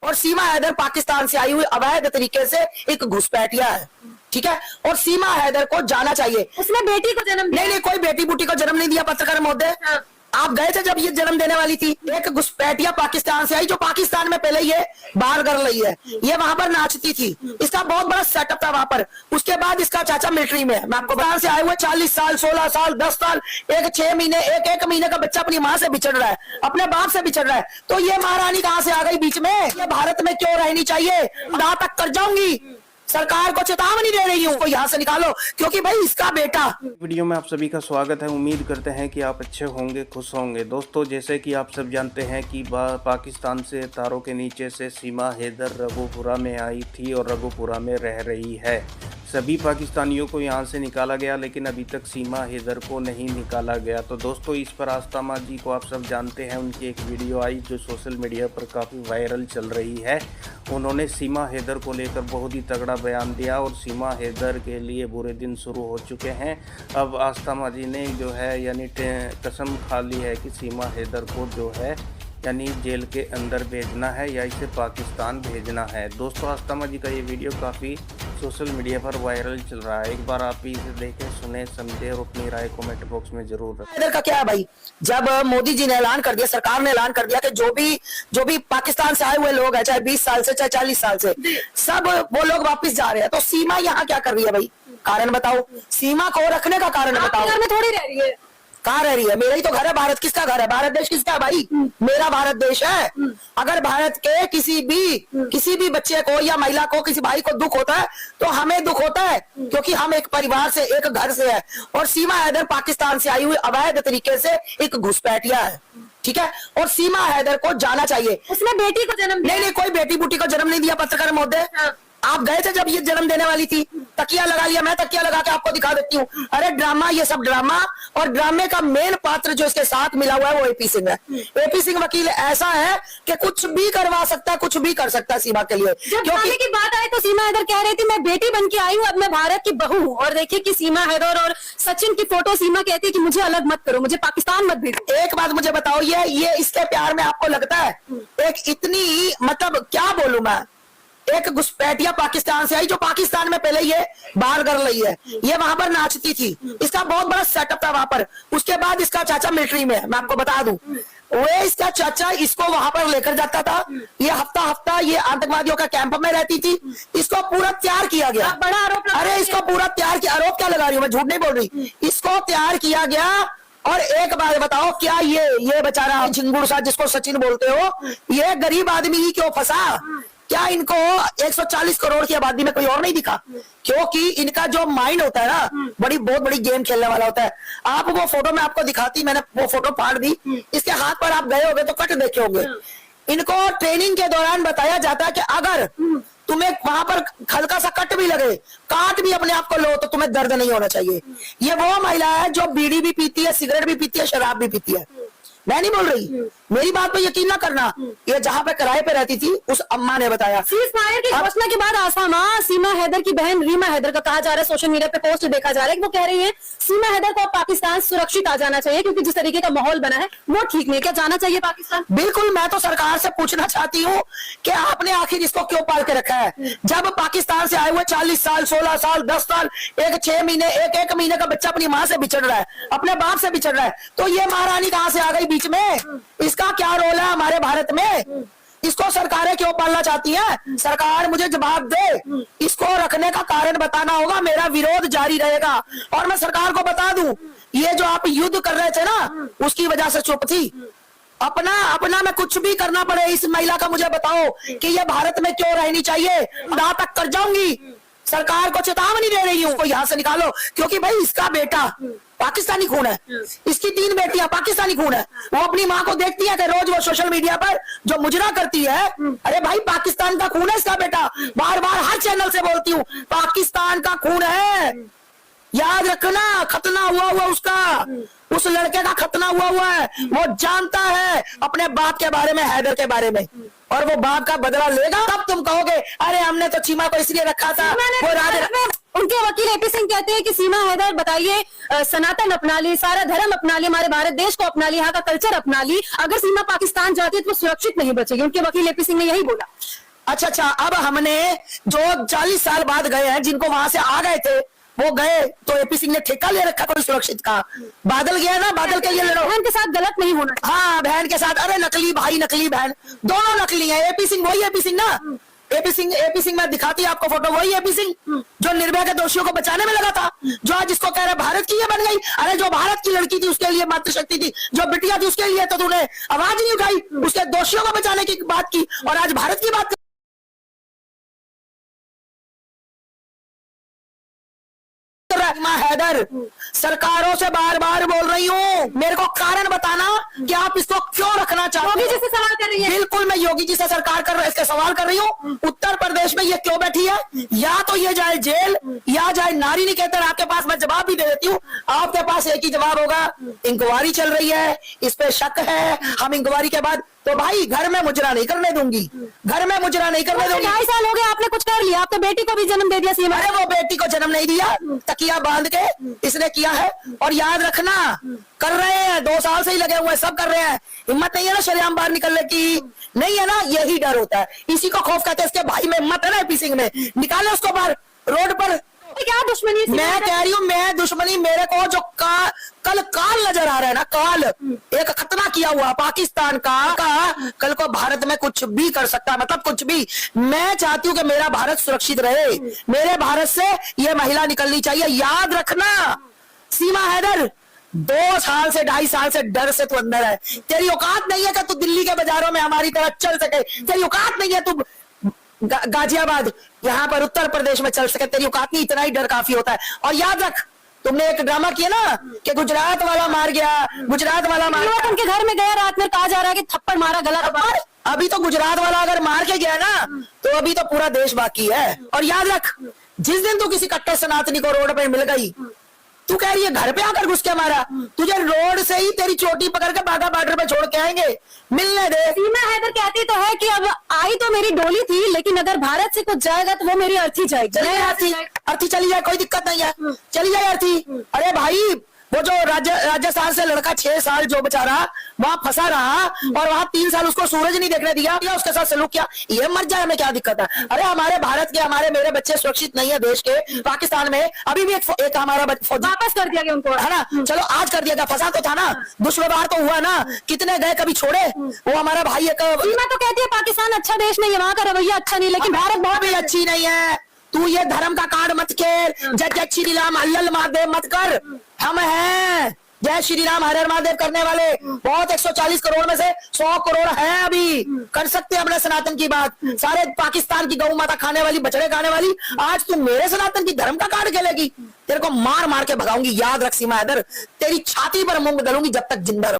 और सीमा हैदर पाकिस्तान से आई हुई अवैध तरीके से एक घुसपैठिया है, ठीक है। और सीमा हैदर को जाना चाहिए। उसने बेटी को जन्म दिया? नहीं, कोई बेटी बूटी को जन्म नहीं दिया पत्रकार महोदय। हाँ। आप गए थे जब ये जन्म देने वाली थी। एक घुसपैठिया पाकिस्तान से आई जो पाकिस्तान में पहले ये बाहर कर रही है, ये वहां पर नाचती थी। इसका बहुत बड़ा सेटअप था वहां पर। उसके बाद इसका चाचा मिलिट्री में है। मैं आपको बाहर से आए हुए 40 साल 16 साल 10 साल एक 6 महीने एक महीने का बच्चा अपनी माँ से बिछड़ रहा है, अपने बाप से बिछड़ रहा है, तो ये महारानी कहाँ से आ गई बीच में? ये भारत में क्यों रहनी चाहिए? दांत तक कर जाऊंगी। सरकार को चेतावनी दे रही हूँ, को यहाँ से निकालो, क्योंकि भाई इसका बेटा। वीडियो में आप सभी का स्वागत है। उम्मीद करते हैं कि आप अच्छे होंगे, खुश होंगे। दोस्तों, जैसे कि आप सब जानते हैं कि पाकिस्तान से तारों के नीचे से सीमा हैदर रघुपुरा में आई थी और रघुपुरा में रह रही है। सभी पाकिस्तानियों को यहां से निकाला गया, लेकिन अभी तक सीमा हैदर को नहीं निकाला गया। तो दोस्तों, इस पर आस्था जी को आप सब जानते हैं। उनकी एक वीडियो आई जो सोशल मीडिया पर काफ़ी वायरल चल रही है। उन्होंने सीमा हैदर को लेकर बहुत ही तगड़ा बयान दिया और सीमा हैदर के लिए बुरे दिन शुरू हो चुके हैं। अब आस्था जी ने जो है यानी कसम खा ली है कि सीमा हैदर को जो है यानी जेल के अंदर भेजना है या इसे पाकिस्तान भेजना है। दोस्तों, आस्था जी का ये वीडियो काफ़ी सोशल मीडिया पर वायरल चल रहा है। एक बार आप इसे देखें, सुने, समझे और अपनी राय कमेंट बॉक्स में जरूर रखें। इधर का क्या है भाई? जब मोदी जी ने ऐलान कर दिया, सरकार ने ऐलान कर दिया कि जो भी पाकिस्तान से आए हुए लोग हैं, चाहे 20 साल से चाहे 40 साल से, सब वो लोग वापस जा रहे हैं। तो सीमा यहाँ क्या कर रही है भाई? कारण बताओ। सीमा को रखने का कारण बताओ। घर में थोड़ी रह रही है। कहाँ रह रही है? मेरा ही तो घर है। भारत किसका घर है? भारत देश किसका है भाई? मेरा भारत देश है। अगर भारत के किसी भी बच्चे को या महिला को, किसी भाई को दुख होता है तो हमें दुख होता है, क्योंकि हम एक परिवार से, एक घर से है। और सीमा हैदर पाकिस्तान से आई हुई अवैध तरीके से एक घुसपैठिया है, ठीक है। और सीमा हैदर को जाना चाहिए। उसने बेटी को जन्म दिया? नहीं, कोई बेटी बूटी को जन्म नहीं दिया पत्रकार महोदय। हाँ। आप गए थे जब ये जन्म देने वाली थी। तकिया लगा लिया, मैं तकिया लगा के आपको दिखा देती हूँ। अरे ड्रामा, ये सब ड्रामा। और ड्रामे का मेन पात्र जो इसके साथ मिला हुआ है वो एपी सिंह है। एपी सिंह वकील ऐसा है कि कुछ भी करवा सकता है, कुछ भी कर सकता है सीमा के लिए। जब ड्रामे की बात आई तो सीमा हैदर कह रही थी मैं बेटी बन के आई हूँ, अब मैं भारत की बहू हूँ। और देखिए कि सीमा हैदर और सचिन की फोटो, सीमा कहती है कि मुझे अलग मत करो, मुझे पाकिस्तान मत भेजो। एक बात मुझे बताओ, ये इसके प्यार में आपको लगता है एक इतनी, मतलब क्या बोलूं मैं, एक घुसपैठिया पाकिस्तान से आई जो पाकिस्तान में पहले ये बाहर कर रही है, ये वहां पर नाचती थी। इसका बहुत बड़ा सेटअप था वहां पर। उसके बाद इसका चाचा मिलिट्री में है। मैं आपको बता दूं, वो इसका चाचा इसको वहां पर लेकर जाता था। ये हफ्ता ये आतंकवादियों का कैंप में रहती थी। इसको पूरा तैयार किया गया। बड़ा आरोप। अरे इसको पूरा तैयार किया। आरोप क्या लगा रही हूँ मैं? झूठ नहीं बोल रही। इसको तैयार किया गया। और एक बात बताओ, क्या ये बेचारा झिंगुर सा जिसको सचिन बोलते हो, ये गरीब आदमी ही क्यों फंसा? क्या इनको 140 करोड़ की आबादी में कोई और नहीं दिखा? क्योंकि इनका जो माइंड होता है ना, बहुत बड़ी गेम खेलने वाला होता है। आप वो फोटो में आपको दिखाती, मैंने वो फोटो फाड़ दी। इसके हाथ पर आप गए होंगे तो कट देखे होंगे। इनको ट्रेनिंग के दौरान बताया जाता है कि अगर तुम्हें वहां पर हल्का सा कट भी लगे, काट भी अपने आप को लो, तो तुम्हें दर्द नहीं होना चाहिए। ये वो महिला है जो बीड़ी भी पीती है, सिगरेट भी पीती है, शराब भी पीती है। मैं नहीं बोल रही, मेरी बात पे यकीन ना करना। ये जहाँ पे किराए पे रहती थी उस अम्मा ने बताया। सीज फायर की घोषणा के बाद आसामा सीमा हैदर की बहन रीमा हैदर का कहा जा रहा है, सोशल मीडिया पे पोस्ट देखा जा रहा है कि वो कह रही है सीमा हैदर को पाकिस्तान सुरक्षित आ जाना चाहिए, क्योंकि जिस तरीके का माहौल बना है वो ठीक नहीं। क्या जाना चाहिए पाकिस्तान? बिल्कुल। मैं तो सरकार से पूछना चाहती हूँ कि आपने आखिर इसको क्यों पाल के रखा है? जब पाकिस्तान से आए हुए 40 साल 16 साल 10 साल एक 6 महीने एक महीने का बच्चा अपनी माँ से बिछड़ रहा है, अपने बाप से बिछड़ रहा है, तो ये महारानी कहाँ से आ गई बीच में? इसका क्या रोल है हमारे भारत में? इसको सरकारें क्यों पालना चाहती हैं? सरकार मुझे जवाब दे। इसको रखने का कारण बताना होगा। मेरा विरोध जारी रहेगा। और मैं सरकार को बता दूं, ये जो आप युद्ध कर रहे थे ना, उसकी वजह से चुप थी। अपना मैं कुछ भी करना पड़े इस महिला का मुझे बताओ कि ये भारत में क्यों रहनी चाहिए, दांत तक कर जाऊंगी। सरकार को चेतावनी दे रही हूँ, को यहाँ से निकालो, क्योंकि भाई इसका बेटा पाकिस्तानी खून है। इसकी 3 बेटियां पाकिस्तानी खून है। वो अपनी माँ को देखती है कि रोज वो सोशल मीडिया पर जो मुजरा करती है। अरे भाई, पाकिस्तान का खून है इसका बेटा। बार बार हर चैनल से बोलती हूँ, पाकिस्तान का खून है। याद रखना, खतना हुआ उसका, उस लड़के का खतना हुआ है। वो जानता है अपने बाप के बारे में, हैदर के बारे में, और वो बाप का बदला लेगा। तब तुम कहोगे अरे हमने तो चीमा को इसलिए रखा था। उनके वकील एपी सिंह कहते हैं कि सीमा हैदर बताइए, सनातन अपना ली, सारा धर्म अपना ली, हमारे भारत देश को अपना ली, यहाँ का कल्चर अपना ली, अगर सीमा पाकिस्तान जाती है तो वो सुरक्षित नहीं बचेगी। उनके वकील एपी सिंह ने यही बोला। अच्छा, अब हमने जो 40 साल बाद गए हैं, जिनको वहां से आ गए थे वो गए, तो एपी सिंह ने ठेका ले रखा कोई सुरक्षित का? बादल गया ना, बादल के लिए लड़ो। बहन के साथ गलत नहीं होना। हाँ, बहन के साथ, अरे नकली भाई नकली बहन, दोनों नकली हैं। एपी सिंह वही एपी सिंह ना, एपी सिंह मैं दिखाती आपको फोटो, वही एपी सिंह जो निर्भया के दोषियों को बचाने में लगा था, जो आज इसको कह रहे भारत की ये बन गई। अरे जो भारत की लड़की थी उसके लिए मातृशक्ति थी, जो बिटिया थी उसके लिए तो तूने आवाज नहीं उठाई, उसके दोषियों को बचाने की बात की, और आज भारत की बात हैदर। सरकारों से बार बार बोल रही हूँ, मेरे को कारण बताना कि आप इसको क्यों रखना चाहते योगी हो। जी से सवाल कर रही है। बिल्कुल, मैं योगी जी से सरकार इसके सवाल कर रही हूँ। उत्तर प्रदेश में ये क्यों बैठी है? या तो ये जाए जेल या जाए नारी निकेतन। आपके पास मैं जवाब भी दे देती हूँ, आपके पास एक ही जवाब होगा, इंक्वायरी चल रही है, इस पे शक है, हम इंक्वायरी के बाद तो भाई घर में मुजरा नहीं करने दूंगी, घर में मुजरा नहीं करने दूंगी। 2.5 साल हो गए, आपने कुछ कर लिया, आप तो बेटी को भी जन्म दे दिया सीमा। अरे वो बेटी को जन्म नहीं दिया, तकिया बांध के इसने किया है। और याद रखना, कर रहे हैं, 2 साल से ही लगे हुए हैं, सब कर रहे हैं। हिम्मत नहीं है ना शरेआम बाहर निकलने की, नहीं है ना, यही डर होता है, इसी को खौफ कहते हैं। इसके भाई में हिम्मत है ना एपी सिंह में, निकाले उसको बाहर रोड पर। क्या दुश्मनी है? मैं कह रही हूँ, मैं दुश्मनी, मेरे को जो कल काल नजर आ रहा है ना, काल एक खतना किया हुआ पाकिस्तान का कल को भारत में कुछ भी कर सकता है, मतलब कुछ भी। मैं चाहती हूँ कि मेरा भारत सुरक्षित रहे, मेरे भारत से ये महिला निकलनी चाहिए। याद रखना सीमा हैदर, 2 साल से 2.5 साल से डर से तू अंदर है। तेरी औकात नहीं है कि तू दिल्ली के बाजारों में हमारी तरह चल सके, तेरी औकात नहीं है तू गाजियाबाद यहाँ पर उत्तर प्रदेश में चल सके, तेरी औकात नहीं, इतना ही डर काफी होता है। और याद रख, तुमने एक ड्रामा किया ना कि गुजरात वाला मार गया, गुजरात वाला मार गया। उनके घर में गया रात में, कहा जा रहा है कि थप्पड़ मारा, गला दबा। अभी तो गुजरात वाला अगर मार के गया ना, तो अभी तो पूरा देश बाकी है। और याद रख, जिस दिन तू किसी कट्टर सनातनी को रोड पे मिल गई, तू कह रही है घर पे आकर घुस के मारा, तुझे रोड से ही तेरी चोटी पकड़ के बाघा बॉर्डर पे छोड़ के आएंगे, मिलने दे। सीमा हैदर कहती तो है कि अब आई तो मेरी डोली थी, लेकिन अगर भारत से कुछ जाएगा तो वो मेरी अर्थी जाएगी। अर्थी चली जाए, कोई दिक्कत नहीं है, चली जाए अर्थी। अरे भाई, वो जो राजस्थान से लड़का 6 साल जो बेचारा वहां फंसा रहा, और वहां 3 साल उसको सूरज नहीं देखने दिया, उसके साथ सलूक किया, ये मर जाए, हमें क्या दिक्कत है? अरे हमारे भारत के, हमारे मेरे बच्चे सुरक्षित नहीं है देश के। पाकिस्तान में अभी भी एक हमारा वापस कर दिया गया उनको, है ना, चलो आज कर दिया गया, फंसा तो था ना, दुष्व्यवहार तो हुआ ना, कितने गए कभी छोड़े। वो हमारा भाई एक, सीमा तो कहती है पाकिस्तान अच्छा देश नहीं है, वहां का रवैया अच्छा नहीं, लेकिन भारत बहुत भी अच्छी नहीं है। तू ये धर्म का कार्ड मत खेल, जय श्री राम हल्लल महादेव मत कर। हम हैं जय श्री राम हर हर महादेव करने वाले बहुत, 140 करोड़ में से 100 करोड़ है अभी, कर सकते हैं अपने सनातन की बात। सारे पाकिस्तान की गौ माता खाने वाली, बछड़े खाने वाली, आज तू मेरे सनातन की धर्म का कार्ड खेलेगी, तेरे को मार मार के भगाऊंगी। याद रख सीमा हैदर, तेरी छाती पर मूंग दलूंगी जब तक जिंदा रहूं।